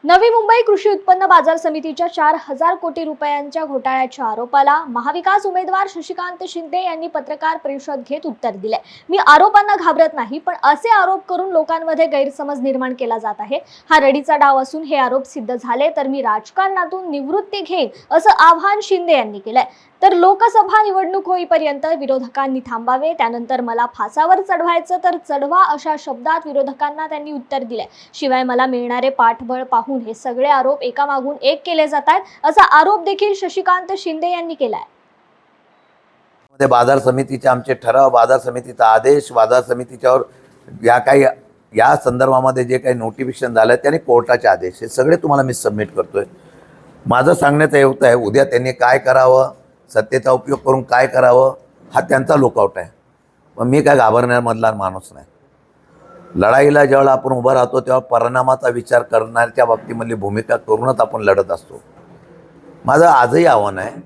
नवी मुंबई कृषी उत्पन्न बाजार समितीच्या 4,000 कोटी रुपयांच्या घोटाळ्याच्या आरोपाला महाविकास उमेदवार शशिकांत शिंदे यांनी पत्रकार परिषद घेत उत्तर दिले। मी आरोपांना घाबरत नाही, पण असे आरोप करून लोकांमध्ये गैरसमज निर्माण केला जात आहे। हा रडीचा डाव असून हे आरोप सिद्ध झाले तर मी राजकारणातून निवृत्ती घेईन, असं आवाहन शिंदे यांनी केलंय। तर लोकसभा निवडणूक होईपर्यंत विरोधकांनी थांबावे, त्यानंतर मला फासावर चढवायचं तर चढवा, अशा शब्दात विरोधकांना त्यांनी उत्तर दिले। शिवाय मला मिळणारे पाठबळ पाहून हे सगळे आरोप एकामागून एक केले जात आहेत, असा आरोप देखील शशिकांत शिंदे यांनी केलाय। बाजार समितीचे आमचे ठराव, बाजार समितीचा आदेश, बाजार समितीच्यावर या संदर्भामध्ये जे काही नोटिफिकेशन झालं त्याने कोर्टाचे आदेश, हे सगळे तुम्हाला मी सबमिट करतोय। माझं सांगण्याचा हेतू आहे, उद्या त्यांनी काय करावं, सत्तेचा उपयोग करून काय करावं, हा त्यांचा लुकआउट आहे। पण मी काय घाबरण्यामधला माणूस नाही। लढाईला जेव्हा आपण उभं राहतो तेव्हा परिणामाचा विचार करण्याच्या बाबतीमधली भूमिका करूनच आपण लढत असतो। माझं आजही आव्हान आहे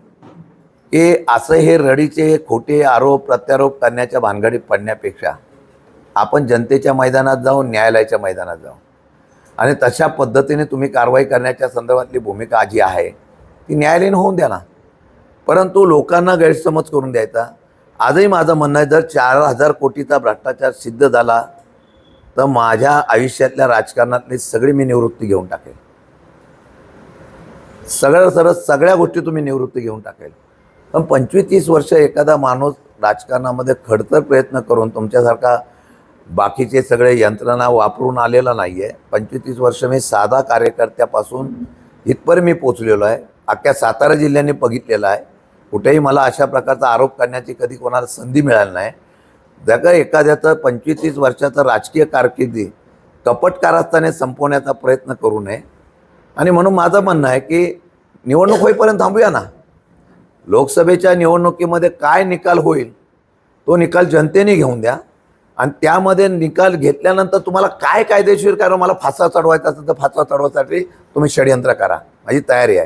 की असं हे रडीचे खोटे आरोप प्रत्यारोप करण्याच्या भानगडीत पडण्यापेक्षा आपण जनतेच्या मैदानात जाऊन, न्यायालयाच्या मैदानात जाऊ आणि तशा पद्धतीने तुम्ही कारवाई करण्याच्या संदर्भातली भूमिका जी आहे ती न्यायालयीन होऊन द्या ना। परंतु लोकांना गैरसमज करून द्यायचा। आजही माझं म्हणणं आहे, जर 4,000 कोटीचा भ्रष्टाचार सिद्ध झाला तर माझ्या आयुष्यातल्या राजकारणातली सगळी मी निवृत्ती घेऊन टाकेल। सगळ्या गोष्टी तुम्ही निवृत्ती घेऊन टाकेल। पण 25-30 वर्ष एखादा माणूस राजकारणामध्ये खडतर प्रयत्न करून तुमच्यासारखा बाकीचे सगळे यंत्रणा वापरून आलेला नाही आहे। 25-30 वर्ष मी साधा कार्यकर्त्यापासून इथपर्यंत मी पोचलेलो आहे। अख्ख्या सातारा जिल्ह्याने बघितलेलं आहे। कुठेही मला अशा प्रकारचा आरोप करण्याची कधी कोणाला संधी मिळाली नाही। जर एखाद्याचं 25-30 वर्षाचं राजकीय कारकिर्दी कपट कारस्थाने संपवण्याचा प्रयत्न करू नये। आणि म्हणून माझं म्हणणं आहे की निवडणूक होईपर्यंत थांबूया ना। लोकसभेच्या निवडणुकीमध्ये काय निकाल होईल तो निकाल जनतेने घेऊन द्या आणि त्यामध्ये निकाल घेतल्यानंतर तुम्हाला काय कायदेशीर करा, मला फासा चढवायचा असेल तर फासा चढवण्यासाठी तुम्ही षडयंत्र करा, माझी तयारी आहे।